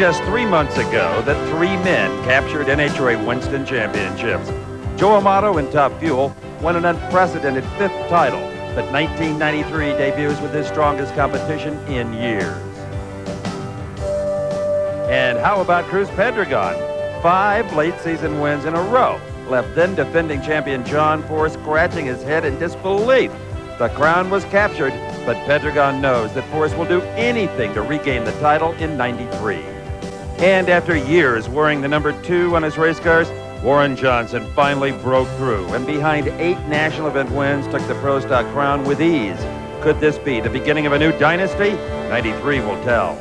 just 3 months ago that 3 men captured NHRA Winston Championships. Joe Amato in Top Fuel won an unprecedented 5th title, but 1993 debuts with his strongest competition in years. And how about Cruz Pedregon? 5 late season wins in a row left then defending champion John Force scratching his head in disbelief. The crown was captured, but Pedregon knows that Force will do anything to regain the title in '93. And after years wearing the number 2 on his race cars, Warren Johnson finally broke through and behind 8 national event wins took the Pro Stock crown with ease. Could this be the beginning of a new dynasty? '93 will tell.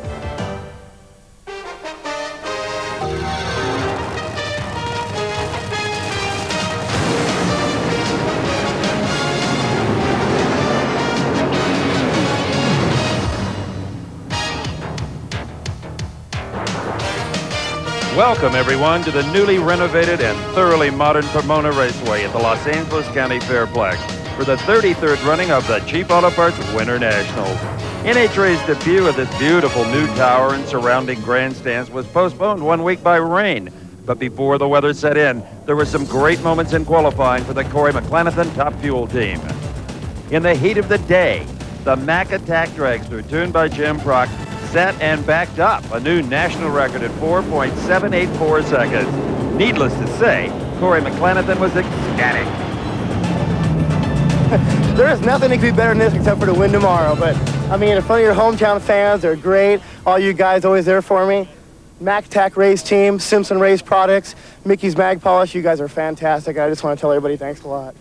Welcome, everyone, to the newly renovated and thoroughly modern Pomona Raceway at the Los Angeles County Fairplex for the 33rd running of the Cheap Autoparts Winternationals. NHRA's debut of this beautiful new tower and surrounding grandstands was postponed 1 week by rain. But before the weather set in, there were some great moments in qualifying for the Corey McClanathan Top Fuel team. In the heat of the day, the Mack Attack dragster, tuned by Jim Prock, set and backed up a new national record at 4.784 seconds. Needless to say, Corey McClanathan was ecstatic. There is nothing that could be better than this except for the win tomorrow. But, I mean, in front of your hometown fans, they're great. All you guys always there for me. Mack Attack Race Team, Simpson Race Products, Mickey's Mag Polish, you guys are fantastic. I just want to tell everybody thanks a lot.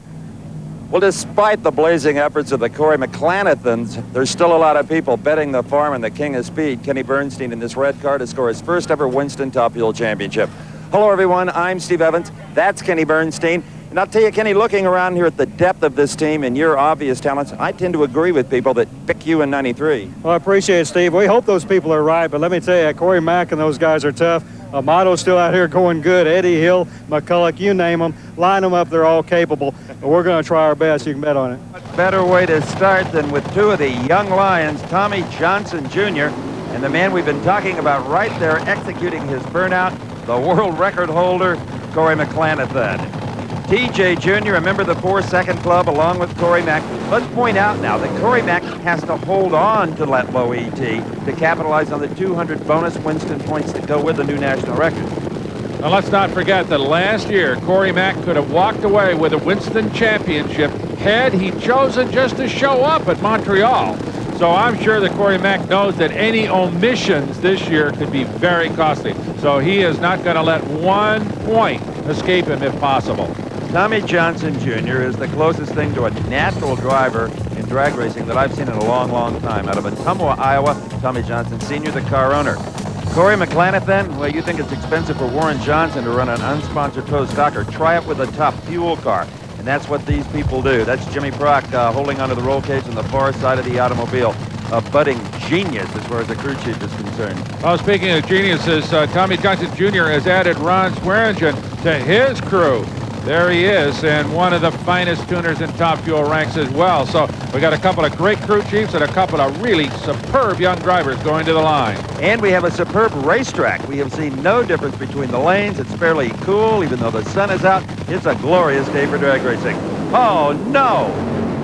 Well, despite the blazing efforts of the Corey McClanathans, there's still a lot of people betting the farm and the king of speed, Kenny Bernstein, in this red car to score his first ever Winston Top Fuel Championship. Hello, everyone. I'm Steve Evans. That's Kenny Bernstein. And I'll tell you, Kenny, looking around here at the depth of this team and your obvious talents, I tend to agree with people that pick you in '93. Well, I appreciate it, Steve. We hope those people are right, but let me tell you, Corey Mack and those guys are tough. Amato's still out here going good. Eddie Hill, McCulloch, you name them. Line them up, they're all capable. But we're going to try our best. You can bet on it. What better way to start than with 2 of the young Lions, Tommy Johnson Jr. and the man we've been talking about right there executing his burnout, the world record holder, Corey McClanathan. TJ Jr., a member of the 4-second club along with Corey Mack. Let's point out now that Corey Mack has to hold on to that low ET to capitalize on the 200 bonus Winston points that go with the new national record. Now, let's not forget that last year, Corey Mack could have walked away with a Winston Championship had he chosen just to show up at Montreal. So I'm sure that Corey Mack knows that any omissions this year could be very costly. So he is not going to let 1 point escape him if possible. Tommy Johnson Jr. is the closest thing to a natural driver in drag racing that I've seen in a long, long time. Out of Ottumwa, Iowa, Tommy Johnson Sr., the car owner. Corey McClanathan, well, you think it's expensive for Warren Johnson to run an unsponsored Pro Stock or try it with a Top Fuel car. And that's what these people do. That's Jimmy Prock holding onto the roll cage on the far side of the automobile. A budding genius as far as the crew chief is concerned. Well, speaking of geniuses, Tommy Johnson Jr. has added Ron Swearingen to his crew. There he is, and one of the finest tuners in Top Fuel ranks as well. So we got a couple of great crew chiefs and a couple of really superb young drivers going to the line. And we have a superb racetrack. We have seen no difference between the lanes. It's fairly cool, even though the sun is out. It's a glorious day for drag racing. Oh, no!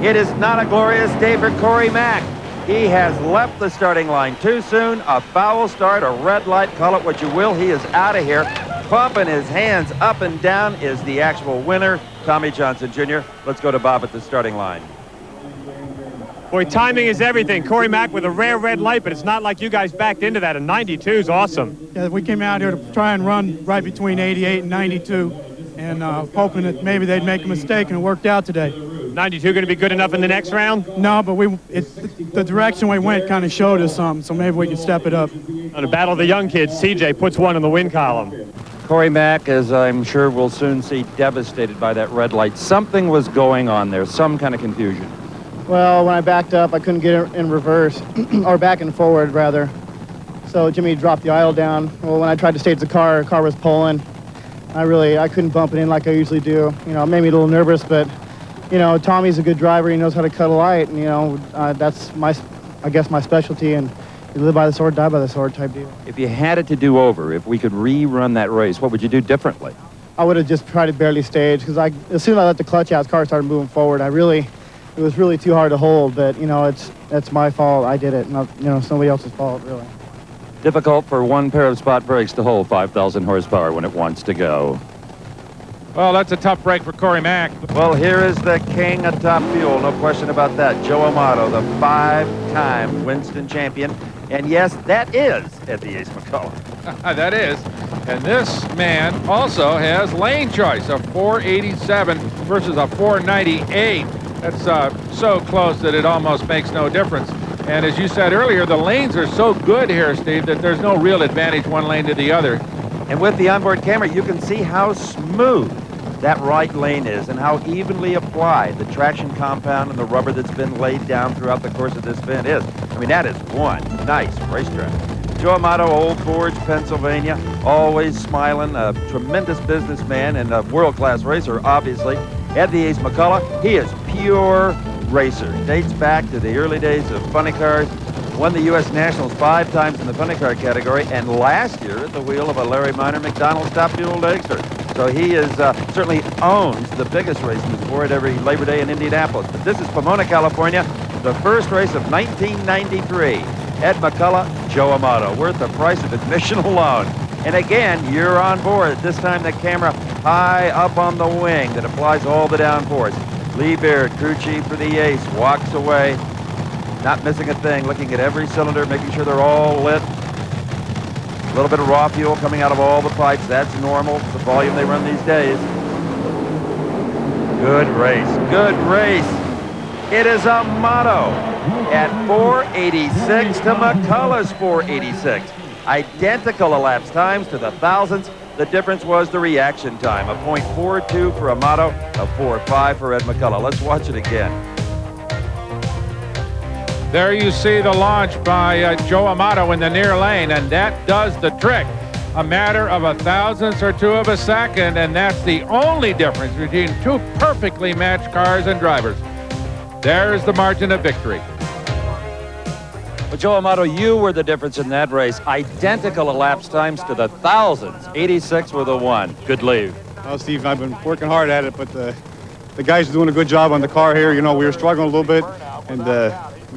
It is not a glorious day for Corey Mack. He has left the starting line too soon. A foul start, a red light, call it what you will. He is out of here. Pumping his hands up and down is the actual winner, Tommy Johnson Jr. Let's go to Bob at the starting line. Boy, timing is everything. Corey Mack with a rare red light, but it's not like you guys backed into that. A 92 is awesome. Yeah, we came out here to try and run right between 88 and 92, and hoping that maybe they'd make a mistake, and it worked out today. 92 going to be good enough in the next round? No, but the direction we went kind of showed us something, so maybe we can step it up. On a battle of the young kids, CJ puts one in the win column. Corey Mack, as I'm sure we'll soon see, devastated by that red light. Something was going on there, some kind of confusion. Well, when I backed up, I couldn't get in reverse, or back and forward, rather. So Jimmy dropped the aisle down. Well, when I tried to stage the car was pulling. I couldn't bump it in like I usually do. You know, it made me a little nervous, but, you know, Tommy's a good driver. He knows how to cut a light, and, you know, that's I guess my specialty, and You live by the sword, die by the sword type deal. If you had it to do over, if we could rerun that race, what would you do differently? I would have just tried to barely stage because as soon as I let the clutch out, his car started moving forward. It was really too hard to hold, but you know, that's my fault. I did it, not, you know, somebody else's fault, really. Difficult for one pair of spot brakes to hold 5,000 horsepower when it wants to go. Well, that's a tough break for Corey Mack. Well, here is the king of Top Fuel, no question about that. Joe Amato, the 5-time Winston champion. And yes, that is Eddie Ace McCullough. That is. And this man also has lane choice, a 487 versus a 498. That's so close that it almost makes no difference. And as you said earlier, the lanes are so good here, Steve, that there's no real advantage one lane to the other. And with the onboard camera, you can see how smooth that right lane is and how evenly applied the traction compound and the rubber that's been laid down throughout the course of this event is. I mean, that is one nice racetrack. Joe Amato, Old Forge, Pennsylvania, always smiling, a tremendous businessman and a world-class racer, obviously. Ed the Ace McCullough, he is pure racer. Dates back to the early days of funny cars. Won the U.S. Nationals 5 times in the funny car category, and last year at the wheel of a Larry Minor McDonald's Top Fuel Dragster. So he is certainly owns the biggest race in the sport every Labor Day in Indianapolis. But this is Pomona, California, the first race of 1993. Ed McCullough, Joe Amato, worth the price of admission alone. And again, you're on board. This time the camera high up on the wing that applies all the downforce. Lee Beard, crew chief for the Ace, walks away. Not missing a thing, looking at every cylinder, making sure they're all lit. A little bit of raw fuel coming out of all the pipes. That's normal, the volume they run these days. Good race, good race. It is Amato at 486 to McCullough's 486. Identical elapsed times to the thousandths. The difference was the reaction time, a .42 for Amato, a 4.5 for Ed McCullough. Let's watch it again. There you see the launch by Joe Amato in the near lane, and that does the trick. A matter of a thousandth or two of a second, and that's the only difference between two perfectly matched cars and drivers. There's the margin of victory. But Joe Amato, you were the difference in that race. Identical elapsed times to the thousandths. 86 with a 1. Good leave. Well, Steve, I've been working hard at it, but the guys are doing a good job on the car here. You know, we were struggling a little bit, and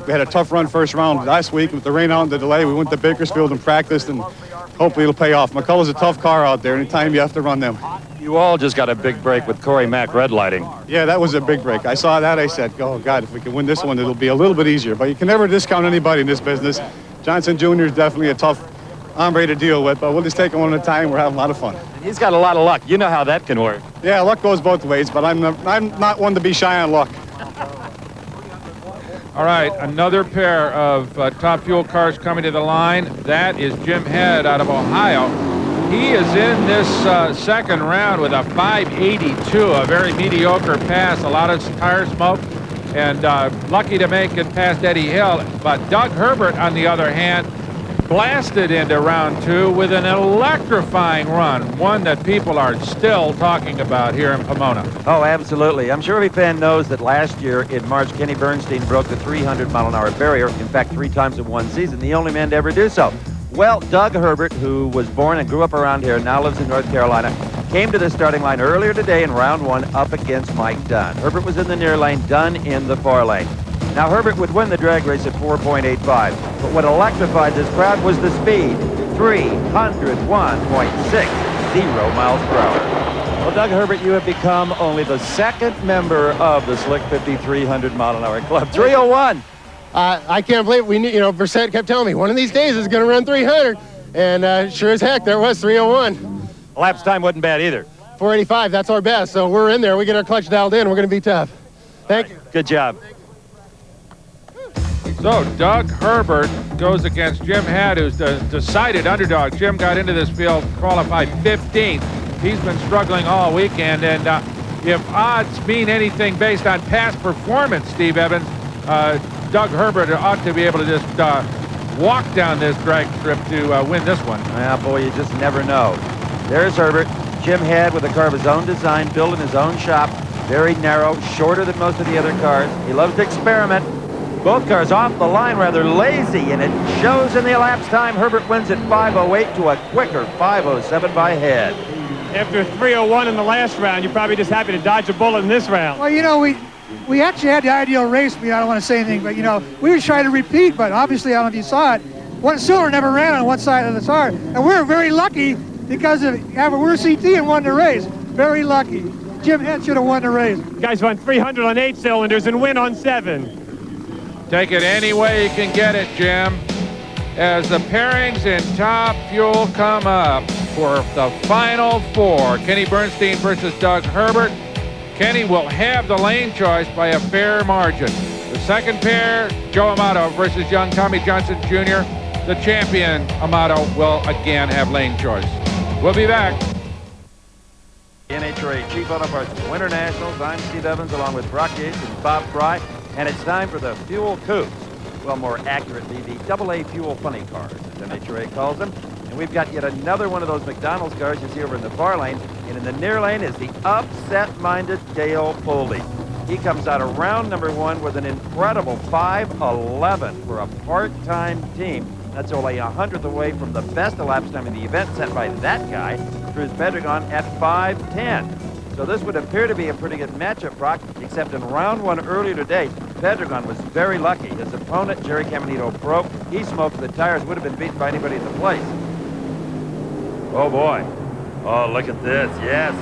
we had a tough run first round last week with the rain out and the delay. We went to Bakersfield and practiced, and hopefully it'll pay off. McCullough's a tough car out there. Anytime you have to run them. You all just got a big break with Corey Mack red lighting. Yeah, that was a big break. I saw that. I said, oh, God, if we can win this one, it'll be a little bit easier. But you can never discount anybody in this business. Johnson Jr. is definitely a tough hombre to deal with, but we'll just take it one at a time. We're having a lot of fun. And he's got a lot of luck. You know how that can work. Yeah, luck goes both ways, but I'm not one to be shy on luck. All right, another pair of Top Fuel cars coming to the line. That is Jim Head out of Ohio. He is in this second round with a 582, a very mediocre pass, a lot of tire smoke, and lucky to make it past Eddie Hill. But Doug Herbert, on the other hand, blasted into round 2 with an electrifying run, one that people are still talking about here in Pomona. Oh, absolutely. I'm sure every fan knows that last year in March, Kenny Bernstein broke the 300-mile-an-hour barrier, in fact, 3 times in one season, the only man to ever do so. Well, Doug Herbert, who was born and grew up around here, now lives in North Carolina, came to the starting line earlier today in round 1 up against Mike Dunn. Herbert was in the near lane, Dunn in the far lane. Now, Herbert would win the drag race at 4.85, but what electrified this crowd was the speed, 301.60 miles per hour. Well, Doug Herbert, you have become only the second member of the Slick 5300-mile-an-hour club. 301. I can't believe Brissett kept telling me one of these days is going to run 300, and sure as heck, there was 301. Elapsed time wasn't bad either. 485, that's our best, so we're in there. We get our clutch dialed in. We're going to be tough. Thank you. Good job. So Doug Herbert goes against Jim Head, who's the decided underdog. Jim got into this field, qualified 15th. He's been struggling all weekend, and if odds mean anything based on past performance, Steve Evans, Doug Herbert ought to be able to just walk down this drag strip to win this one. Yeah, boy, you just never know. There's Herbert. Jim Head with a car of his own design, built in his own shop. Very narrow, shorter than most of the other cars. He loves to experiment. Both cars off the line rather lazy, and it shows in the elapsed time. Herbert wins at 5:08 to a quicker 5:07 by Head. After 3:01 in the last round, you're probably just happy to dodge a bullet in this round. Well, you know, we actually had the ideal race. I don't want to say anything, but, you know, we were trying to repeat, but obviously, I don't know if you saw it, one silver never ran on one side of the car. And we were very lucky because of having we're CT and won the race. Very lucky. Jim Head should have won the race. You guys run 300 on 8 cylinders and win on 7. Take it any way you can get it, Jim. As the pairings in Top Fuel come up for the final 4, Kenny Bernstein versus Doug Herbert. Kenny will have the lane choice by a fair margin. The second pair, Joe Amato versus young Tommy Johnson Jr. The champion, Amato, will again have lane choice. We'll be back. NHRA Chief Auto Parts Winter Nationals. I'm Steve Evans along with Brock Yates and Bob Fry. And it's time for the Fuel Coups. Well, more accurately, the AA Fuel Funny Cars, as NHRA calls them. And we've got yet another one of those McDonald's cars you see over in the far lane. And in the near lane is the upset-minded Dale Foley. He comes out of round number 1 with an incredible 5:11 for a part-time team. That's only 100th away from the best elapsed time in the event set by that guy, Cruz Pedregon, at 5:10. So this would appear to be a pretty good matchup, Brock, except in round 1 earlier today, Pedregon was very lucky. His opponent, Jerry Caminito, broke. He smoked the tires, would have been beaten by anybody in the place. Oh, boy. Oh, look at this. Yes.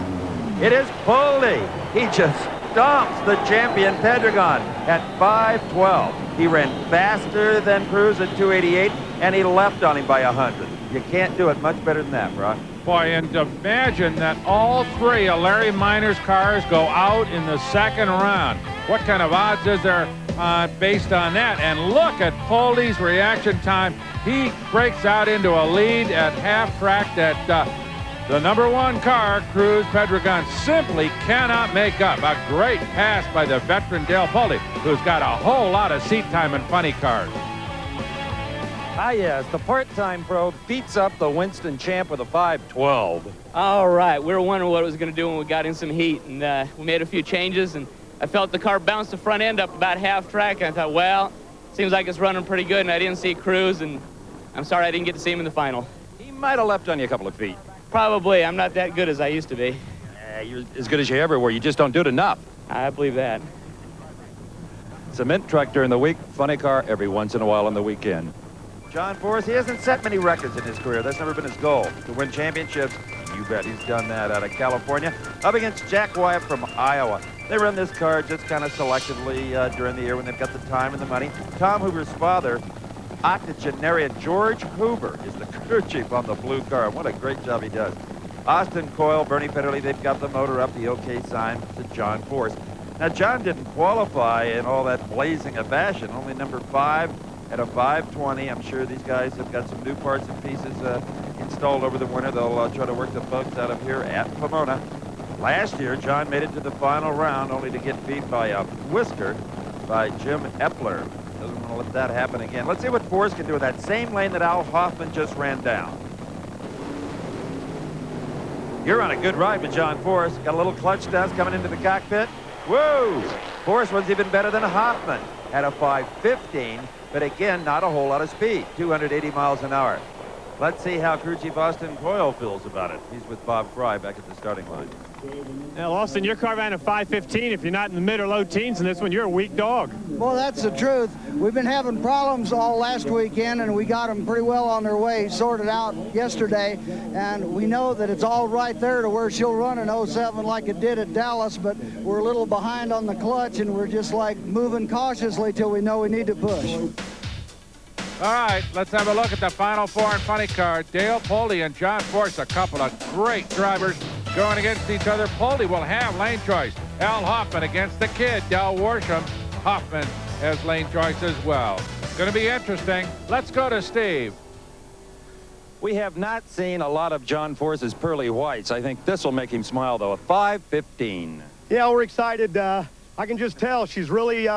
It is Foley. He just stomps the champion, Pedregon, at 5:12. He ran faster than Cruz at 288, and he left on him by 100. You can't do it much better than that, Brock. Boy, and imagine that all 3 of Larry Minor's cars go out in the second round. What kind of odds is there based on that? And look at Foley's reaction time. He breaks out into a lead at half track that the number 1 car, Cruz Pedregon, simply cannot make up. A great pass by the veteran Dale Foley, who's got a whole lot of seat time in funny cars. Ah, yes, the part-time pro beats up the Winston champ with a 5:12. All right, we were wondering what it was going to do when we got in some heat, and we made a few changes, and I felt the car bounce the front end up about half track, and I thought, well, seems like it's running pretty good, and I didn't see Cruz, and I'm sorry I didn't get to see him in the final. He might have left on you a couple of feet. Probably. I'm not that good as I used to be. You're as good as you ever were. You just don't do it enough. I believe that. Cement truck during the week, funny car every once in a while on the weekend. John Forrest, he hasn't set many records in his career. That's never been his goal, to win championships. You bet he's done that out of California. Up against Jack Wyatt from Iowa. They run this car just kind of selectively during the year when they've got the time and the money. Tom Hoover's father, octogenarian George Hoover, is the crew chief on the blue car. What a great job he does. Austin Coyle, Bernie Federle, they've got the motor up, the OK sign to John Forrest. Now, John didn't qualify in all that blazing a fashion, only number 5 at a 5:20. I'm sure these guys have got some new parts and pieces installed over the winter. They'll try to work the bugs out of here at Pomona. Last year, John made it to the final round only to get beat by a whisker by Jim Epler. Doesn't want to let that happen again. Let's see what Forrest can do with that same lane that Al Hoffman just ran down. You're on a good ride with John Forrest. Got a little clutch dust coming into the cockpit. Whoa! Forrest was even better than Hoffman at a 5:15, but again, not a whole lot of speed, 280 miles an hour. Let's see how crew chief Austin Coyle feels about it. He's with Bob Fry back at the starting line. Now, Austin, your car ran a 5:15. If you're not in the mid or low teens in this one, you're a weak dog. Well, that's the truth. We've been having problems all last weekend, and we got them pretty well on their way, sorted out yesterday. And we know that it's all right there to where she'll run an 07 like it did at Dallas, but we're a little behind on the clutch, and we're just like moving cautiously till we know we need to push. All right, let's have a look at the final 4 in funny car. Dale Foley and John Forrest, a couple of great drivers going against each other. Foley will have lane choice. Al Hoffman against the kid, Del Worsham. Hoffman has lane choice as well. Going to be interesting. Let's go to Steve. We have not seen a lot of John Forrest's pearly whites. I think this will make him smile, though. A 5:15. Yeah, we're excited. I can just tell she's really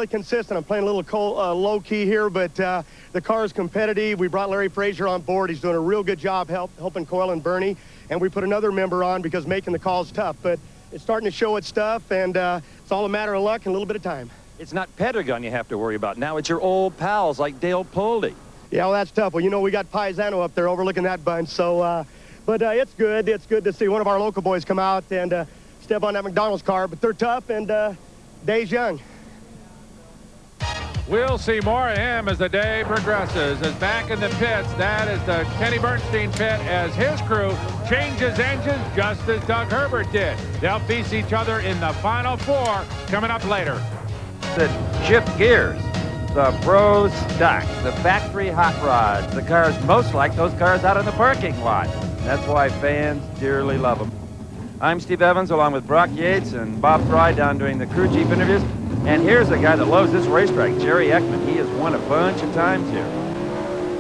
consistent. I'm playing a little low key here, but the car is competitive. We brought Larry Frazier on board. He's doing a real good job helping Coyle and Bernie. And we put another member on because making the calls tough. But it's starting to show its stuff, and it's all a matter of luck and a little bit of time. It's not Pedregon you have to worry about. Now it's your old pals like Dale Poldy. Yeah, well, that's tough. Well, you know, we got Paisano up there overlooking that bunch. So, but it's good. It's good to see one of our local boys come out and step on that McDonald's car. But they're tough, and day's young. We'll see more of him as the day progresses. As back in the pits, that is the Kenny Bernstein pit as his crew changes engines just as Doug Herbert did. They'll face each other in the final 4 coming up later. The shift gears, the Pro Stock, the factory hot rods, the cars most like those cars out in the parking lot. That's why fans dearly love them. I'm Steve Evans along with Brock Yates and Bob Fry down doing the crew chief interviews. And here's a guy that loves this racetrack, Jerry Ekman. He has won a bunch of times here.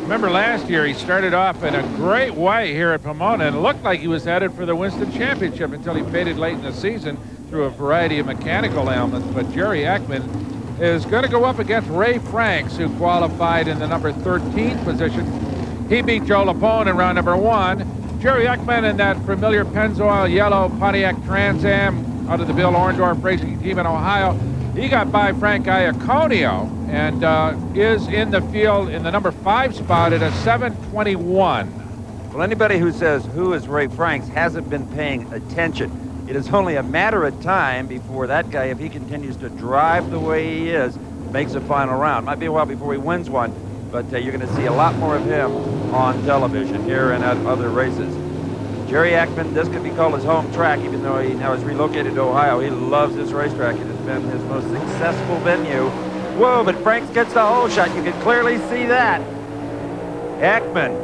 Remember last year, he started off in a great way here at Pomona and looked like he was headed for the Winston Championship until he faded late in the season through a variety of mechanical ailments. But Jerry Ekman is going to go up against Ray Franks, who qualified in the number 13 position. He beat Joe Lapone in round number 1. Jerry Ekman in that familiar Pennzoil yellow Pontiac Trans Am out of the Bill Orndorff racing team in Ohio. He got by Frank Iaconio and is in the field in the number 5 spot at a 7:21. Well, anybody who says, who is Ray Franks, hasn't been paying attention. It is only a matter of time before that guy, if he continues to drive the way he is, makes a final round. Might be a while before he wins one, but you're going to see a lot more of him on television here and at other races. Jerry Ekman, this could be called his home track, even though he now is relocated to Ohio. He loves this racetrack. It has been his most successful venue. Whoa, but Franks gets the hole shot. You can clearly see that. Ekman,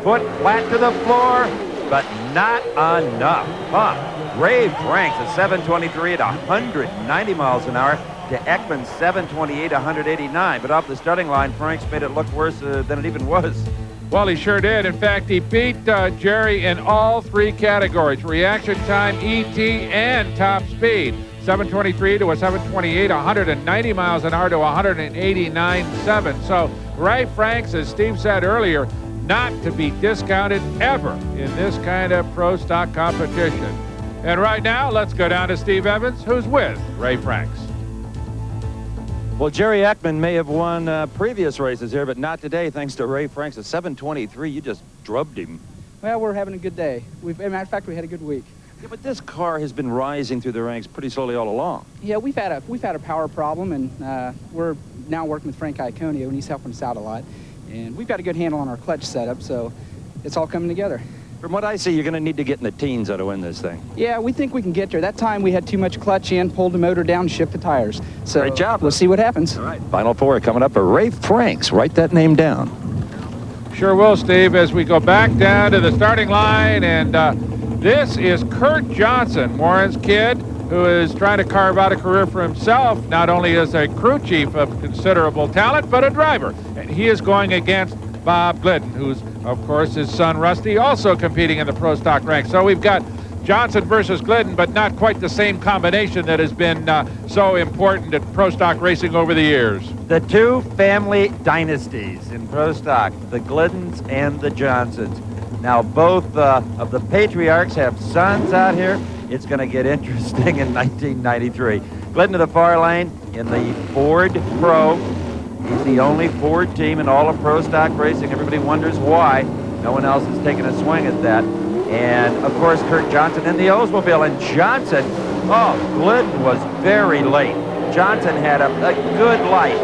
foot flat to the floor, but not enough. Huh? Ray Franks, a 7:23 at 190 miles an hour to Ekman's 7:28, 189. But off the starting line, Franks made it look worse than it even was. Well, he sure did. In fact, he beat Jerry in all 3 categories: reaction time, ET, and top speed. 7:23 to a 7:28, 190 miles an hour to 189.7. So Ray Franks, as Steve said earlier, not to be discounted ever in this kind of pro stock competition. And right now, let's go down to Steve Evans, who's with Ray Franks. Well, Jerry Ekman may have won previous races here, but not today, thanks to Ray Franks. At 7:23, you just drubbed him. Well, we're having a good day. As a matter of fact, we had a good week. Yeah, but this car has been rising through the ranks pretty slowly all along. Yeah, we've had a power problem, and we're now working with Frank Iaconio, and he's helping us out a lot. And we've got a good handle on our clutch setup, so it's all coming together. From what I see, you're going to need to get in the teens to win this thing. Yeah, we think we can get there. That time we had too much clutch in, pulled the motor down, shift the tires. So great job. We'll see what happens. All right, final 4 coming up for Ray Franks. Write that name down. Sure will, Steve, as we go back down to the starting line. And this is Kurt Johnson, Warren's kid, who is trying to carve out a career for himself, not only as a crew chief of considerable talent, but a driver. And he is going against Bob Glidden, who's, of course, his son Rusty, also competing in the pro stock ranks. So we've got Johnson versus Glidden, but not quite the same combination that has been so important at pro stock racing over the years. The 2 family dynasties in pro stock, the Gliddens and the Johnsons. Now, both of the patriarchs have sons out here. It's going to get interesting in 1993. Glidden to the far lane in the Ford Pro. He's the only Ford team in all of pro stock racing. Everybody wonders why. No one else has taken a swing at that. And, of course, Kurt Johnson in the Oldsmobile. And Johnson, Glidden was very late. Johnson had a good light,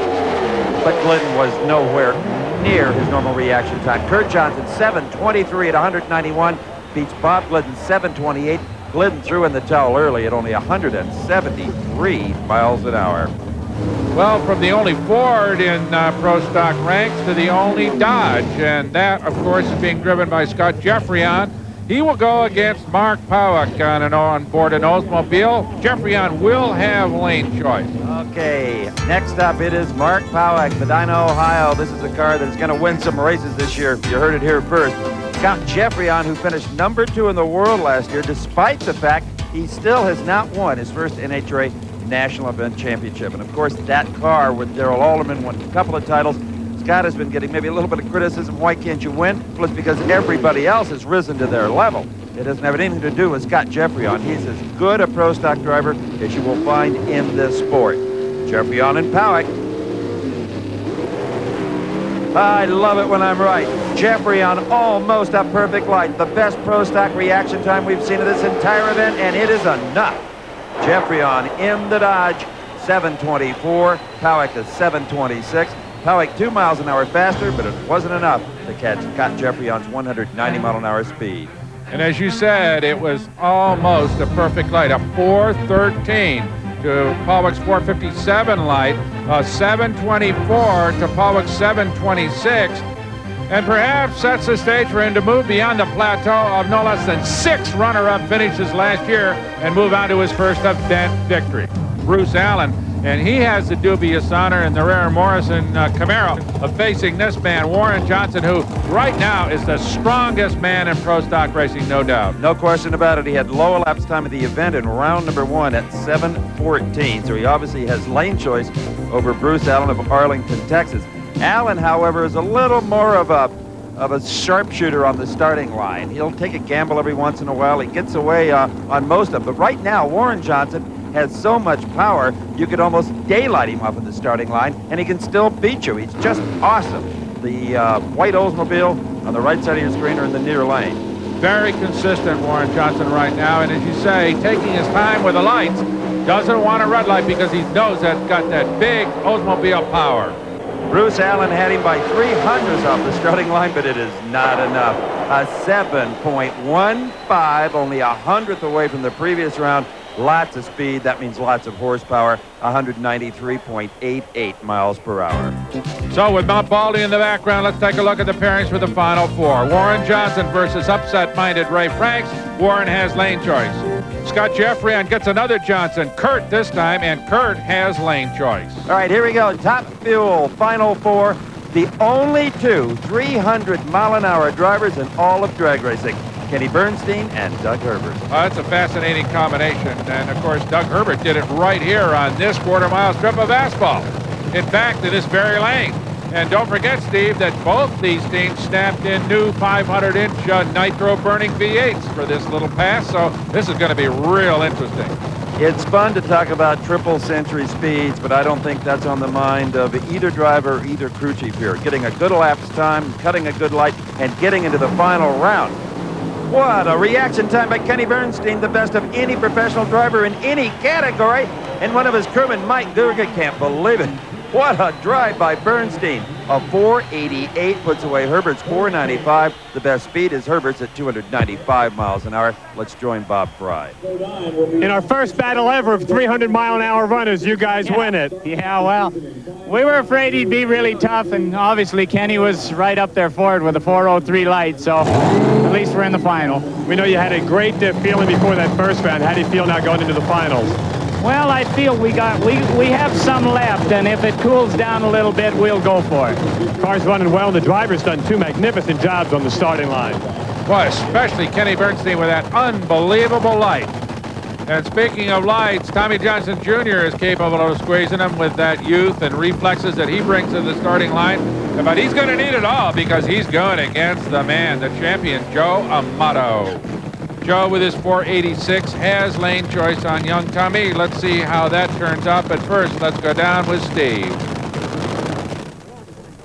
but Glidden was nowhere near his normal reaction time. Kurt Johnson, 7:23 at 191, beats Bob Glidden, 7:28. Glidden threw in the towel early at only 173 miles an hour. Well, from the only Ford in pro stock ranks to the only Dodge, and that, of course, is being driven by Scott Jeffreyon. He will go against Mark Powick on board an Oldsmobile. Jeffreyon will have lane choice. Okay, next up it is Mark Powick, Medina, Ohio. This is a car that's going to win some races this year. You heard it here first. Scott Jeffreyon, who finished number 2 in the world last year, despite the fact he still has not won his first NHRA National Event Championship. And of course, that car with Darrell Alderman won a couple of titles. Scott has been getting maybe a little bit of criticism. Why can't you win? Well, it's because everybody else has risen to their level. It doesn't have anything to do with Scott Jeffreyon. He's as good a pro stock driver as you will find in this sport. Jeffrion and Powick. I love it when I'm right. Jeffrion almost a perfect light. The best pro stock reaction time we've seen of this entire event, and it is enough. Jeffrion in the Dodge, 724. Powick is 726. Powick 2 miles an hour faster, but it wasn't enough to catch Jeffrion's 190 mile an hour speed. And as you said, it was almost a perfect light, a 413 to Powick's 457 light, a 724 to Powick's 726, and perhaps sets the stage for him to move beyond the plateau of no less than 6 runner-up finishes last year and move on to his first event victory. Bruce Allen, and he has the dubious honor in the rare Morrison Camaro of facing this man, Warren Johnson, who right now is the strongest man in pro stock racing, no doubt. No question about it. He had low elapsed time of the event in round number 1 at 7:14, so he obviously has lane choice over Bruce Allen of Arlington, Texas. Allen, however, is a little more of a sharpshooter on the starting line. He'll take a gamble every once in a while. He gets away on most of them. But right now, Warren Johnson has so much power, you could almost daylight him up in the starting line, and he can still beat you. He's just awesome. The white Oldsmobile on the right side of your screen or in the near lane. Very consistent, Warren Johnson, right now. And as you say, taking his time with the lights, doesn't want a red light because he knows that's got that big Oldsmobile power. Bruce Allen had him by 300ths off the starting line, but it is not enough. A 7.15, only 100th away from the previous round. Lots of speed, that means lots of horsepower, 193.88 miles per hour. So with Mount Baldy in the background, let's take a look at the pairings for the Final Four. Warren Johnson versus upset-minded Ray Franks. Warren has lane choice. Scott Jeffrion gets another Johnson, Kurt this time, and Kurt has lane choice. All right, here we go. Top Fuel, Final Four. The only 2 300-mile-an-hour drivers in all of drag racing. Kenny Bernstein and Doug Herbert. That's a fascinating combination. And, of course, Doug Herbert did it right here on this quarter-mile strip of asphalt. In fact, in this very lane. And don't forget, Steve, that both these teams snapped in new 500-inch nitro-burning V8s for this little pass. So this is going to be real interesting. It's fun to talk about triple century speeds, but I don't think that's on the mind of either driver or either crew chief here. Getting a good elapsed time, cutting a good light, and getting into the final round. What a reaction time by Kenny Bernstein, the best of any professional driver in any category. And one of his crewmen, Mike Durga, can't believe it. What a drive by Bernstein. A 488 puts away Herbert's 495. The best speed is Herbert's at 295 miles an hour. Let's join Bob Fry. In our first battle ever of 300-mile-an-hour runners, you guys win it. Yeah, well, we were afraid he'd be really tough, and obviously Kenny was right up there for it with a 403 light, so at least we're in the final. We know you had a great feeling before that first round. How do you feel now going into the finals? Well, I feel we have some left, and if it cools down a little bit, we'll go for it. Car's running well, and the driver's done 2 magnificent jobs on the starting line. Well, especially Kenny Bernstein with that unbelievable light. And speaking of lights, Tommy Johnson Jr. is capable of squeezing them with that youth and reflexes that he brings to the starting line. But he's going to need it all because he's going against the man, the champion, Joe Amato. Joe, with his 486, has lane choice on young Tommy. Let's see how that turns out. But first, let's go down with Steve.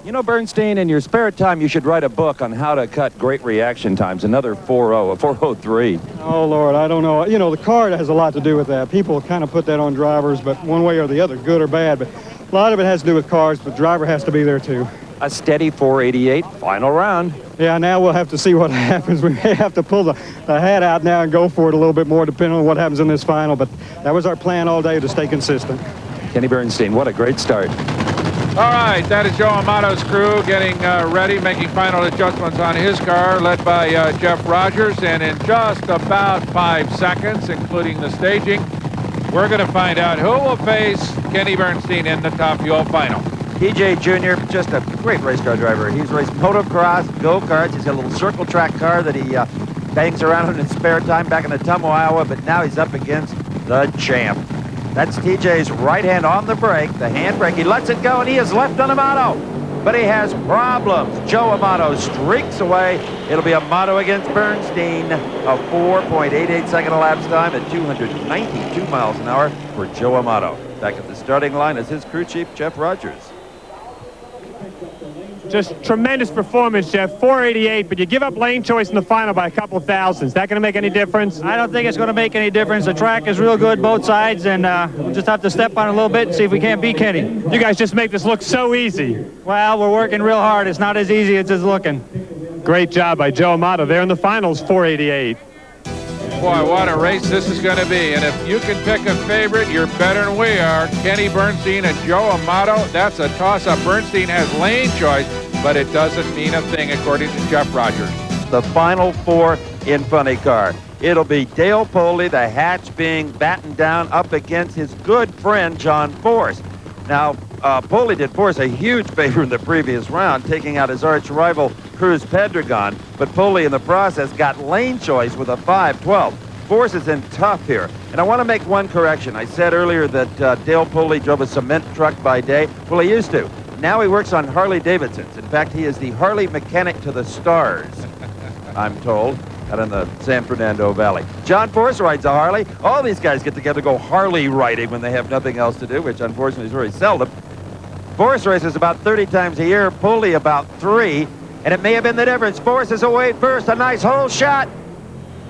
You know, Bernstein, in your spare time, you should write a book on how to cut great reaction times. Another 4.0, a 4.03. Oh, Lord, I don't know. You know, the car has a lot to do with that. People kind of put that on drivers, but one way or the other, good or bad. But a lot of it has to do with cars, but the driver has to be there, too. A steady 488, final round. Yeah, now we'll have to see what happens. We may have to pull the hat out now and go for it a little bit more, depending on what happens in this final. But that was our plan all day, to stay consistent. Kenny Bernstein, what a great start. All right, that is Joe Amato's crew getting ready, making final adjustments on his car, led by Jeff Rogers. And in just about 5 seconds, including the staging, we're going to find out who will face Kenny Bernstein in the Top Fuel final. TJ Jr., just a great race car driver. He's raced motocross, go-karts. He's got a little circle track car that he bangs around in his spare time back in Ottumwa, Iowa, but now he's up against the champ. That's TJ's right hand on the brake, the handbrake. He lets it go, and he is left on Amato. but he has problems. Joe Amato streaks away. It'll be Amato against Bernstein. A 4.88 second elapsed time at 292 miles an hour for Joe Amato. Back at the starting line is his crew chief, Jeff Rogers. Just tremendous performance, Jeff. 488, but you give up lane choice in the final by a couple of thousandths. Is that going to make any difference? I don't think it's going to make any difference. The track is real good, both sides, and we'll just have to step on it a little bit and see if we can't beat Kenny. You guys just make this look so easy. Well, we're working real hard. It's not as easy as it's looking. Great job by Joe Amato there in the finals, 488. Boy, what a race this is going to be. And if you can pick a favorite, you're better than we are. Kenny Bernstein and Joe Amato, that's a toss-up. Bernstein has lane choice, but it doesn't mean a thing, according to Jeff Rogers. The final four in funny car. It'll be Dale Poley, the hatch being battened down up against his good friend, John Force. Now, Poley did Force a huge favor in the previous round, taking out his arch rival, Cruz Pedregon, but Poley in the process got lane choice with a 5.12. Force is in tough here. And I want to make one correction. I said earlier that Dale Poley drove a cement truck by day. Well, he used to. Now he works on Harley Davidsons. In fact, he is the Harley mechanic to the stars, I'm told, out in the San Fernando Valley. John Force rides a Harley. All these guys get together to go Harley riding when they have nothing else to do, which unfortunately is very seldom. Force races about 30 times a year, Poley about 3, and it may have been the difference. Force is away first, a nice hole shot.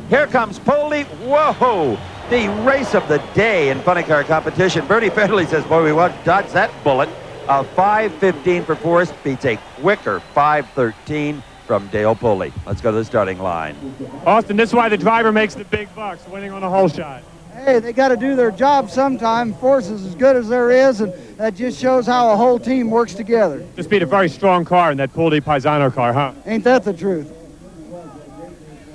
Here comes Poley. Whoa! The race of the day in funny car competition. Bernie Federley says, boy, we want to dodge that bullet. A 5.15 for Force beats a quicker 5.13 from Dale Poley. Let's go to the starting line. Austin, this is why the driver makes the big bucks, winning on a hole shot. Hey, they got to do their job sometime. Force is as good as there is, and that just shows how a whole team works together. Just beat a very strong car in that Pool de Paisano car, huh? Ain't that the truth?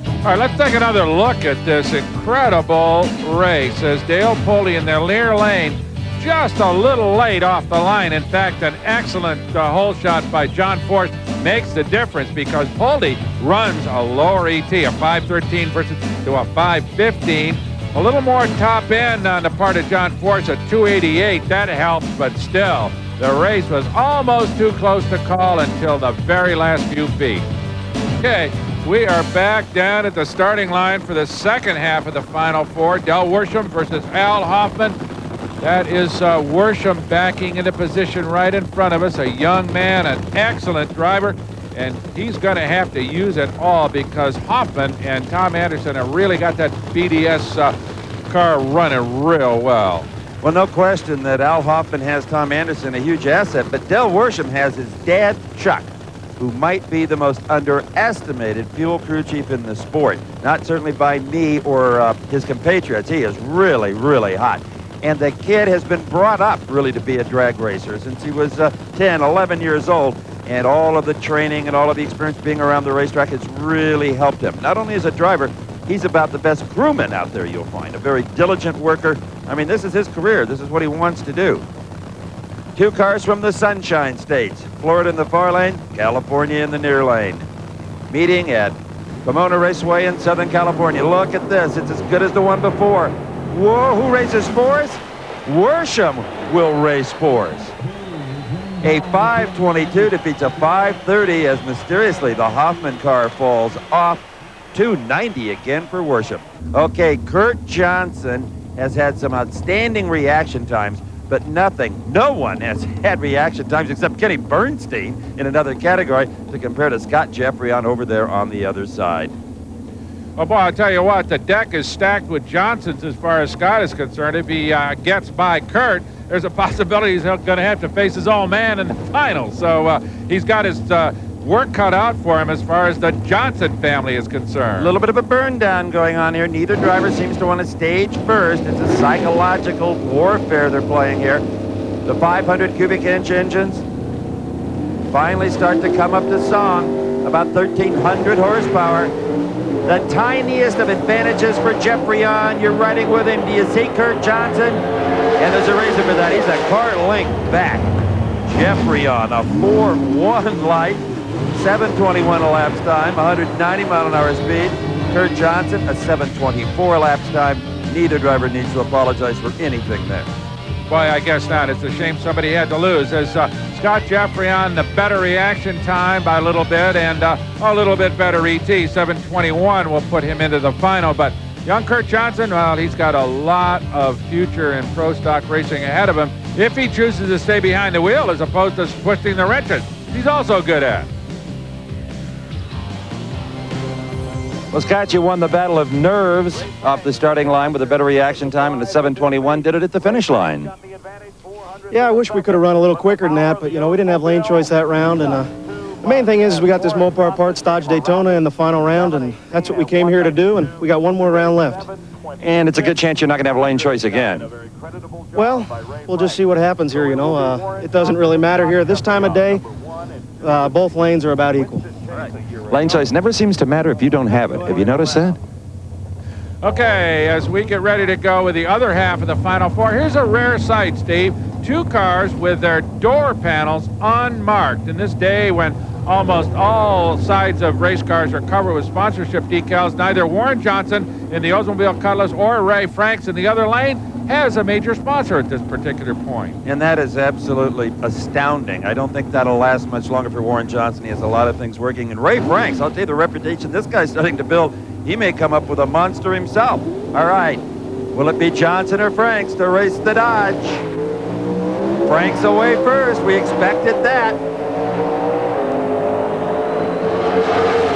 All right, let's take another look at this incredible race as Dale Poley in the near lane, just a little late off the line. In fact, an excellent hole shot by John Force makes the difference because Poley runs a lower ET, a 5.13 versus to a 5.15. A little more top end on the part of John Force at 288. That helps, but still, the race was almost too close to call until the very last few feet. Okay, we are back down at the starting line for the second half of the Final Four. Del Worsham versus Al Hoffman. That is Worsham backing into position right in front of us. A young man, an excellent driver, and he's going to have to use it all because Hoffman and Tom Anderson have really got that BDS car running real well. Well, no question that Al Hoffman has Tom Anderson, a huge asset, but Del Worsham has his dad, Chuck, who might be the most underestimated fuel crew chief in the sport. Not certainly by me or his compatriots. He is really, really hot. And the kid has been brought up really to be a drag racer since he was 10, 11 years old. And all of the training and all of the experience being around the racetrack has really helped him. Not only as a driver, he's about the best crewman out there you'll find. A very diligent worker. I mean, this is his career. This is what he wants to do. Two cars from the Sunshine States. Florida in the far lane, California in the near lane. Meeting at Pomona Raceway in Southern California. Look at this. It's as good as the one before. Whoa, who races Force? Worsham will race Force. A 5.22 defeats a 5.30 as mysteriously the Hoffman car falls off. 290 again for Worsham. Okay, Kurt Johnson has had some outstanding reaction times, but no one has had reaction times except Kenny Bernstein in another category to compare to Scott Jeffrey on over there on the other side. Well, boy, I'll tell you what, the deck is stacked with Johnsons as far as Scott is concerned. If he gets by Kurt, there's a possibility he's going to have to face his old man in the final. So he's got his work cut out for him as far as the Johnson family is concerned. A little bit of a burn down going on here. Neither driver seems to want to stage first. It's a psychological warfare they're playing here. The 500 cubic inch engines finally start to come up to song. About 1,300 horsepower. The tiniest of advantages for Jeffrey on. You're riding with him. Do you see Kurt Johnson? And there's a reason for that. He's a car length back. Jeffrey on a 4.1 light, 7:21 elapsed time, 190 mile an hour speed. Kurt Johnson, a 7:24 elapsed time. Neither driver needs to apologize for anything there. Boy, I guess not. It's a shame somebody had to lose. As Scott Jeffrey on the better reaction time by a little bit, and a little bit better ET. 7:21 will put him into the final. But young Kurt Johnson, well, he's got a lot of future in pro stock racing ahead of him if he chooses to stay behind the wheel as opposed to twisting the wrenches. He's also good at. Well, Scott, you won the battle of nerves off the starting line with a better reaction time, and the 7:21 did it at the finish line. Yeah, I wish we could have run a little quicker than that, but, you know, we didn't have lane choice that round. And the main thing is we got this Autoparts Dodge Daytona in the final round, and that's what we came here to do, and we got one more round left. And it's a good chance you're not going to have lane choice again. Well, we'll just see what happens here, you know. It doesn't really matter here. This time of day, both lanes are about equal. Lane choice never seems to matter if you don't have it. Have you noticed that? Okay, as we get ready to go with the other half of the Final Four, here's a rare sight, Steve. Two cars with their door panels unmarked. In this day when almost all sides of race cars are covered with sponsorship decals, neither Warren Johnson in the Oldsmobile Cutlass or Ray Franks in the other lane has a major sponsor at this particular point. And that is absolutely astounding. I don't think that'll last much longer for Warren Johnson. He has a lot of things working. And Ray Franks, I'll tell you the reputation this guy's starting to build. He may come up with a monster himself. All right, will it be Johnson or Franks to race the Dodge? Franks away first. We expected that.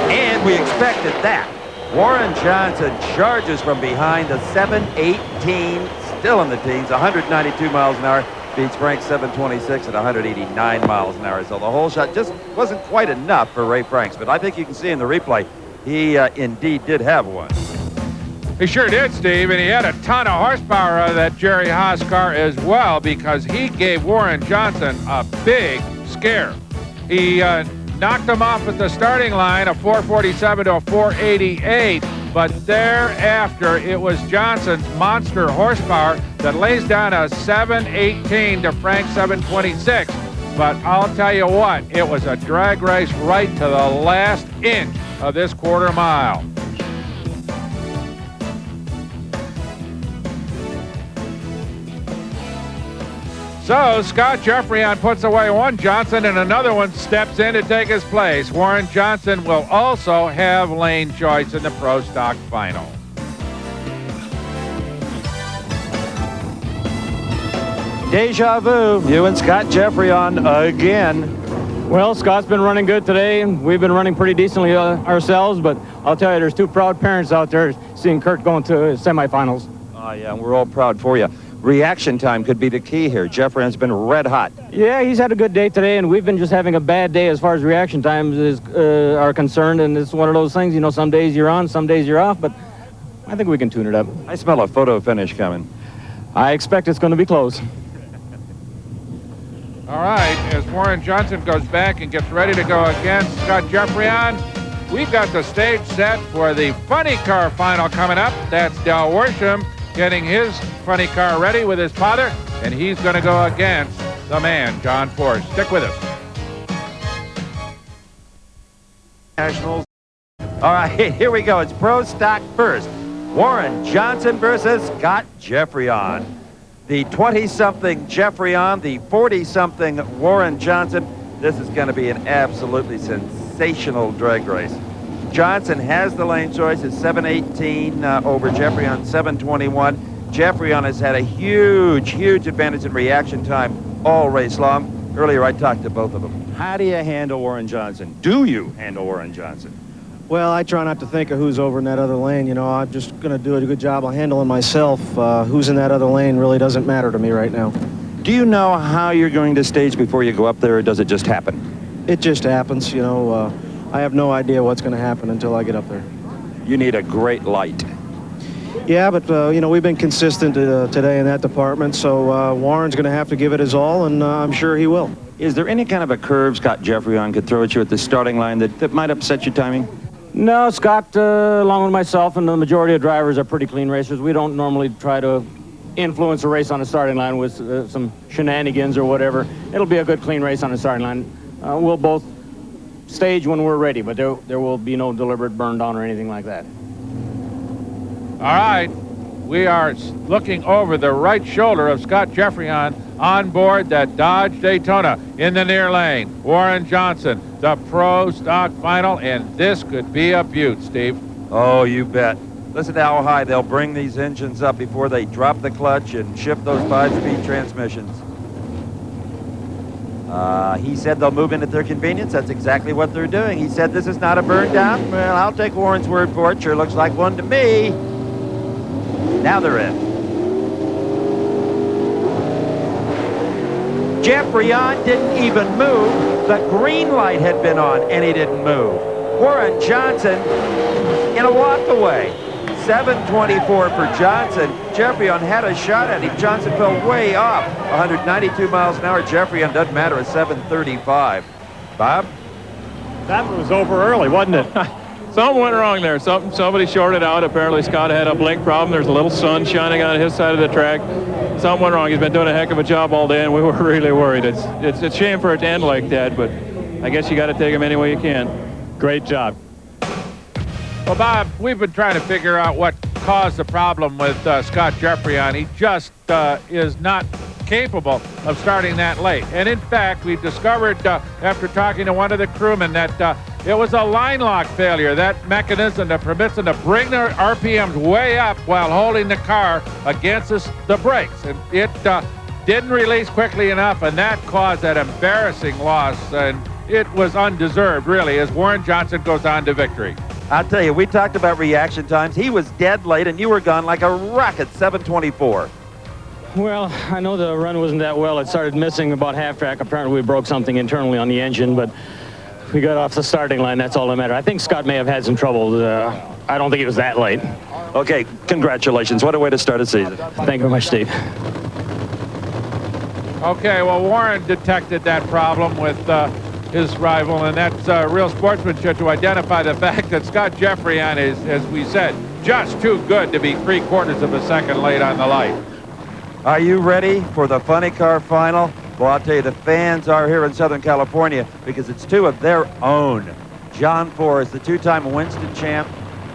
And we expected that. Warren Johnson charges from behind the 7:18, still in the teens, 192 miles an hour, beats Frank 7:26 at 189 miles an hour. So the whole shot just wasn't quite enough for Ray Franks, but I think you can see in the replay, he indeed did have one. He sure did, Steve, and he had a ton of horsepower out of that Jerry Haas car as well, because he gave Warren Johnson a big scare. He knocked him off at the starting line, a 447 to a 488, but thereafter it was Johnson's monster horsepower that lays down a 718 to Frank 726. But I'll tell you what, it was a drag race right to the last inch of this quarter mile. So Scott Jeffrion puts away one Johnson and another one steps in to take his place. Warren Johnson will also have lane choice in the Pro Stock Final. Deja vu, you and Scott Jeffrion again. Well, Scott's been running good today, and we've been running pretty decently ourselves, but I'll tell you, there's two proud parents out there seeing Kurt going to semifinals. Oh, yeah, we're all proud for you. Reaction time could be the key here. Jeffrion's been red hot. Yeah, he's had a good day today, and we've been just having a bad day as far as reaction times are concerned, and it's one of those things, you know, some days you're on, some days you're off, but I think we can tune it up. I smell a photo finish coming. I expect it's going to be close. All right, as Warren Johnson goes back and gets ready to go against Scott Jeffrion, we've got the stage set for the funny car final coming up. That's Del Worsham getting his funny car ready with his father, and he's going to go against the man, John Force. Stick with us. Nationals. All right, here we go. It's Pro Stock first. Warren Johnson versus Scott Jeffrion. The 20-something Jeffrion, the 40-something Warren Johnson. This is going to be an absolutely sensational drag race. Johnson has the lane choice at 718 over Jeffrion 721. Jeffrion has had a huge advantage in reaction time all race long. Earlier, I talked to both of them. How do you handle Warren Johnson? Do you handle Warren Johnson? Well, I try not to think of who's over in that other lane. You know, I'm just going to do a good job of handling myself. Who's in that other lane really doesn't matter to me right now. Do you know how you're going to stage before you go up there, or does it just happen? It just happens, you know. I have no idea what's going to happen until I get up there. You need a great light. Yeah, but, you know, we've been consistent today in that department, so Warren's going to have to give it his all, and I'm sure he will. Is there any kind of a curve Scott Jeffrion could throw at you at the starting line that might upset your timing? No, Scott, along with myself and the majority of drivers are pretty clean racers. We don't normally try to influence a race on the starting line with some shenanigans or whatever. It'll be a good, clean race on the starting line. We'll both stage when we're ready, but there will be no deliberate burn down or anything like that. All right, we are looking over the right shoulder of Scott Jeffrion on board that Dodge Daytona in the near lane. Warren Johnson, the Pro Stock Final, and this could be a beaut, Steve. Oh, you bet. Listen to how high they'll bring these engines up before they drop the clutch and shift those 5-speed transmissions. He said they'll move in at their convenience. That's exactly what they're doing. He said this is not a burn down. Well, I'll take Warren's word for it. Sure looks like one to me. Now they're in. Jeffrion didn't even move. The green light had been on, and he didn't move. Warren Johnson in a walkaway. 7:24 for Johnson. Jeffrion had a shot at him. Johnson fell way off. 192 miles an hour. Jeffrion doesn't matter at 7:35. Bob? That was over early, wasn't it? Something went wrong there. Somebody shorted out. Apparently Scott had a blink problem. There's a little sun shining on his side of the track. Something went wrong. He's been doing a heck of a job all day, and we were really worried. It's a shame for it to end like that, but I guess you got to take him any way you can. Great job. Well, Bob, we've been trying to figure out what caused the problem with Scott Jeffrion. He just is not capable of starting that late. And in fact, we discovered after talking to one of the crewmen that it was a line lock failure, that mechanism that permits them to bring their RPMs way up while holding the car against the brakes. And it didn't release quickly enough, and that caused that embarrassing loss. And it was undeserved, really, as Warren Johnson goes on to victory. I'll tell you, we talked about reaction times. He was dead late, and you were gone like a rocket, 7:24. Well, I know the run wasn't that well. It started missing about half track. Apparently we broke something internally on the engine, but we got off the starting line. That's all that mattered. I think Scott may have had some trouble. I don't think it was that late. Okay, congratulations. What a way to start a season. Thank you very much, Steve. Okay, well, Warren detected that problem with his rival, and that's real sportsmanship to identify the fact that Scott Jeffrion is, as we said, just too good to be 3/4 of a second late on the light. Are you ready for the funny car final? Well, I'll tell you, the fans are here in Southern California because it's two of their own. John Forrest, the two-time Winston champ,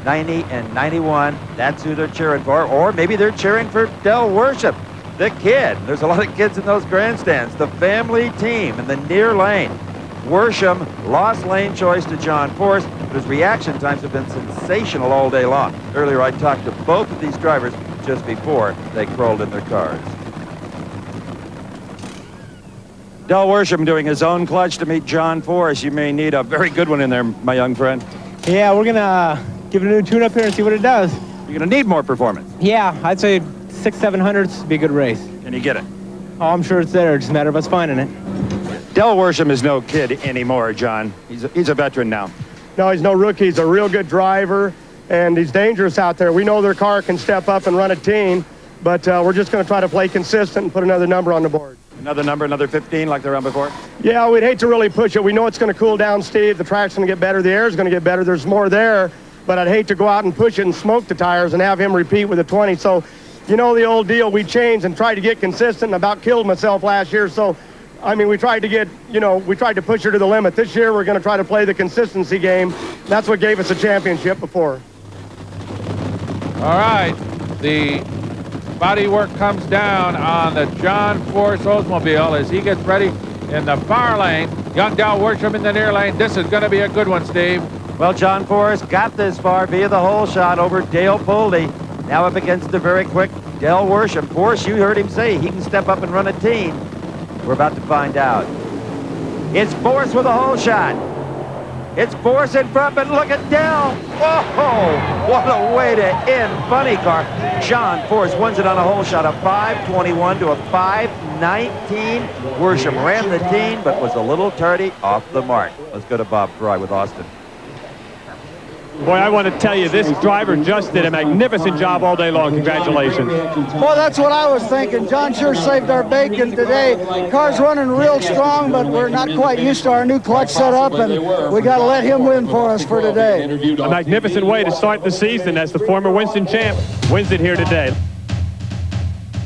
90 and 91. That's who they're cheering for. Or maybe they're cheering for Del Worship, the kid. There's a lot of kids in those grandstands. The family team in the near lane. Worsham lost lane choice to John Forrest, but his reaction times have been sensational all day long. Earlier, I talked to both of these drivers just before they crawled in their cars. Del Worsham doing his own clutch to meet John Forrest. You may need a very good one in there, my young friend. Yeah, we're gonna give it a new tune-up here and see what it does. You're gonna need more performance. Yeah, I'd say 600-700s would be a good race. Can you get it? Oh, I'm sure it's there. It's just a matter of us finding it. Del Worsham is no kid anymore, John. He's a veteran now. No, he's no rookie. He's a real good driver, and he's dangerous out there. We know their car can step up and run a team, but we're just going to try to play consistent and put another number on the board. Another number, another 15 like they run before? Yeah, we'd hate to really push it. We know it's going to cool down, Steve. The track's going to get better. The air's going to get better. There's more there, but I'd hate to go out and push it and smoke the tires and have him repeat with a 20. So, you know the old deal. We changed and tried to get consistent and about killed myself last year. So, I mean, we tried to get, we tried to push her to the limit. This year, we're going to try to play the consistency game. That's what gave us a championship before. All right, the body work comes down on the John Forrest Oldsmobile as he gets ready in the far lane. Young Del Worsham in the near lane. This is going to be a good one, Steve. Well, John Forrest got this far via the hole shot over Dale Pulte. Now up against the very quick Del Worsham. Forrest, you heard him say he can step up and run a team. We're about to find out. It's Forrest with a hole shot. It's Forrest in front, but look at Del. Whoa, what a way to end funny car. John Forrest wins it on a hole shot, a 5:21 to a 5:19. Worsham ran the team, but was a little tardy off the mark. Let's go to Bob Fry with Austin. Boy, I want to tell you, this driver just did a magnificent job all day long. Congratulations. Well, that's what I was thinking. John sure saved our bacon today. Car's running real strong, but we're not quite used to our new clutch setup, and we got to let him win for us for today. A magnificent way to start the season as the former Winston champ wins it here today.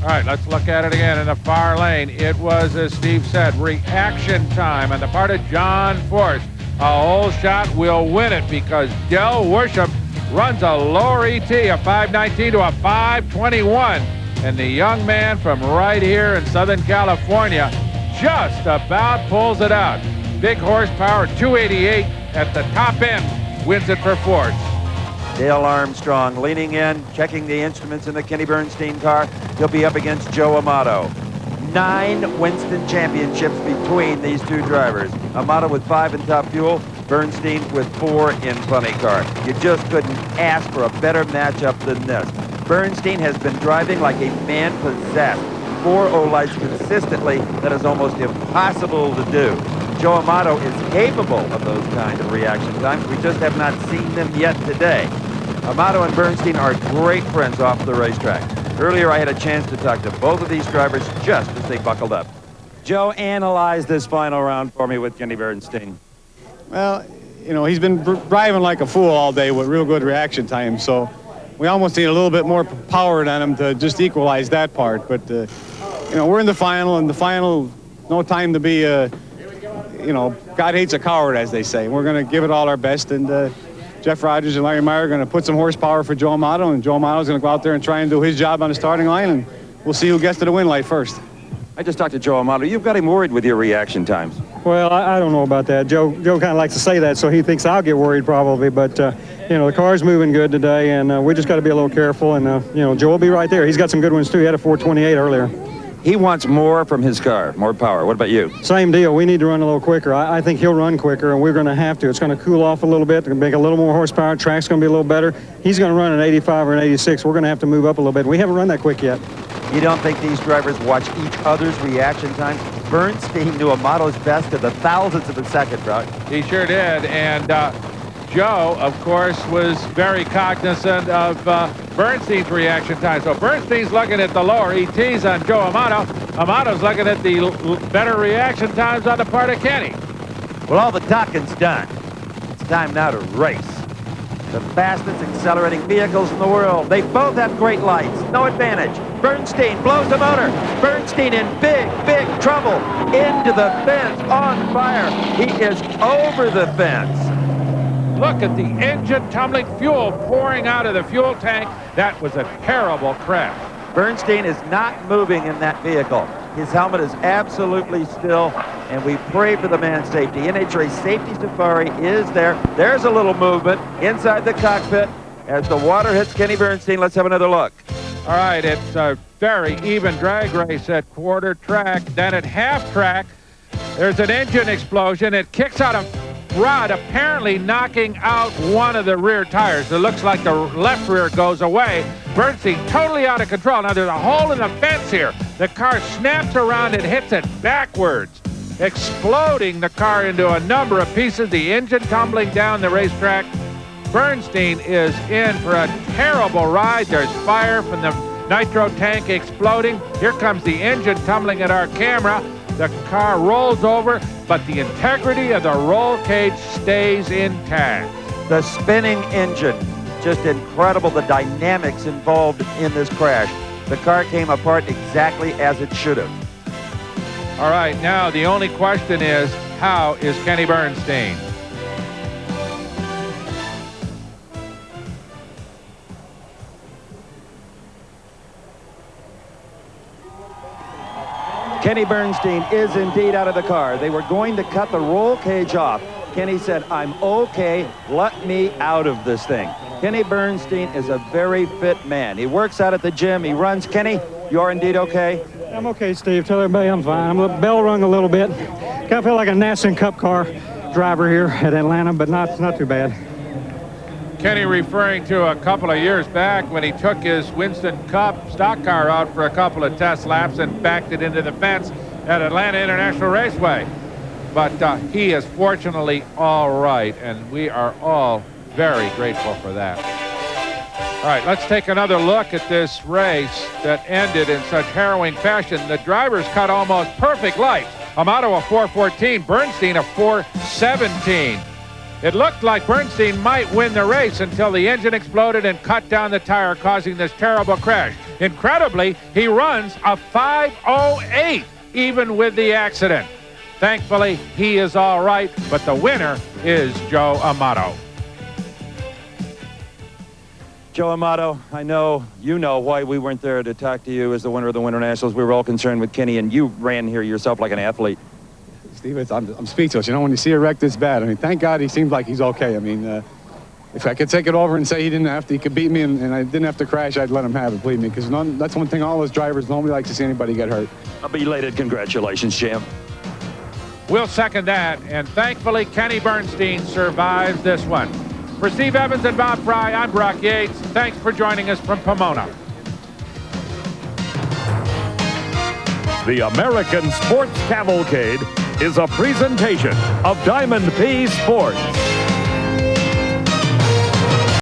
All right, let's look at it again in the far lane. It was, as Steve said, reaction time on the part of John Forrest. A hole shot will win it because Del Worsham runs a lower ET, a 519 to a 521. And the young man from right here in Southern California just about pulls it out. Big horsepower, 288 at the top end, wins it for Ford. Dale Armstrong leaning in, checking the instruments in the Kenny Bernstein car. He'll be up against Joe Amato. 9 Winston championships between these two drivers. Amato with 5 in Top Fuel, Bernstein with 4 in Funny Car. You just couldn't ask for a better matchup than this. Bernstein has been driving like a man possessed. 4 O-lights consistently, that is almost impossible to do. Joe Amato is capable of those kind of reaction times. We just have not seen them yet today. Amato and Bernstein are great friends off the racetrack. Earlier, I had a chance to talk to both of these drivers just as they buckled up. Joe, analyze this final round for me with Kenny Bernstein. Well, you know, he's been driving like a fool all day with real good reaction time, so we almost need a little bit more power on him to just equalize that part. But, you know, we're in the final, and the final, no time to be, you know, God hates a coward, as they say. We're going to give it all our best, and Jeff Rogers and Larry Meyer are going to put some horsepower for Joe Amato, and Joe Amato's going to go out there and try and do his job on the starting line, and we'll see who gets to the win light first. I just talked to Joe Amato. You've got him worried with your reaction times. Well, I don't know about that. Joe kind of likes to say that, so he thinks I'll get worried probably. But, you know, the car's moving good today, and we just got to be a little careful. And, you know, Joe will be right there. He's got some good ones, too. He had a 428 earlier. He wants more from his car, more power. What about you? Same deal. We need to run a little quicker. I think he'll run quicker, and we're going to have to. It's going to cool off a little bit, make a little more horsepower. Track's going to be a little better. He's going to run an 85 or an 86. We're going to have to move up a little bit. We haven't run that quick yet. You don't think these drivers watch each other's reaction times? Bernstein knew Amato's best to the thousandths of a second, Brock. He sure did, and Joe, of course, was very cognizant of Bernstein's reaction time. So Bernstein's looking at the lower ETs on Joe Amato. Amato's looking at the better reaction times on the part of Kenny. Well, all the talking's done. It's time now to race. The fastest accelerating vehicles in the world. They both have great lights. No advantage. Bernstein blows the motor. Bernstein in big, big trouble. Into the fence, on fire. He is over the fence. Look at the engine tumbling, fuel pouring out of the fuel tank. That was a terrible crash. Bernstein is not moving in that vehicle. His helmet is absolutely still, and we pray for the man's safety. NHRA Safety Safari is there. There's a little movement inside the cockpit as the water hits Kenny Bernstein. Let's have another look. All right, it's a very even drag race at quarter track. Then at half track, there's an engine explosion. It kicks out a rod, apparently knocking out one of the rear tires. It looks like the left rear goes away. Bernstein totally out of control. Now there's a hole in the fence here. The car snaps around and hits it backwards, exploding the car into a number of pieces. The engine tumbling down the racetrack. Bernstein is in for a terrible ride. There's fire from the nitro tank exploding. Here comes the engine tumbling at our camera. The car rolls over, but the integrity of the roll cage stays intact. The spinning engine, just incredible, the dynamics involved in this crash. The car came apart exactly as it should have. All right, now the only question is, how is Kenny Bernstein? Kenny Bernstein is indeed out of the car. They were going to cut the roll cage off. Kenny said, I'm okay, let me out of this thing. Kenny Bernstein is a very fit man. He works out at the gym, he runs. Kenny, you're indeed okay? I'm okay, Steve. Tell everybody I'm fine. I'm a bell rung a little bit. Kind of feel like a NASCAR Cup car driver here at Atlanta, but not too bad. Kenny referring to a couple of years back when he took his Winston Cup stock car out for a couple of test laps and backed it into the fence at Atlanta International Raceway. But he is fortunately all right, and we are all very grateful for that. All right, let's take another look at this race that ended in such harrowing fashion. The drivers cut almost perfect lights. Amato a 414, Bernstein a 417. It looked like Bernstein might win the race until the engine exploded and cut down the tire, causing this terrible crash. Incredibly, he runs a 508, even with the accident. Thankfully, he is all right, but the winner is Joe Amato. Joe Amato, I know you know why we weren't there to talk to you as the winner of the Winternationals. We were all concerned with Kenny, and you ran here yourself like an athlete. Steve, I'm speechless. You know, when you see a wreck this bad, I mean, thank God he seems like he's okay. I mean, if I could take it over and say he could beat me and I didn't have to crash, I'd let him have it, believe me, because that's one thing all those drivers, nobody likes to see anybody get hurt. A belated congratulations, champ. We'll second that, and thankfully Kenny Bernstein survives this one. For Steve Evans and Bob Fry, I'm Brock Yates. Thanks for joining us from Pomona. The American Sports Cavalcade is a presentation of Diamond P Sports.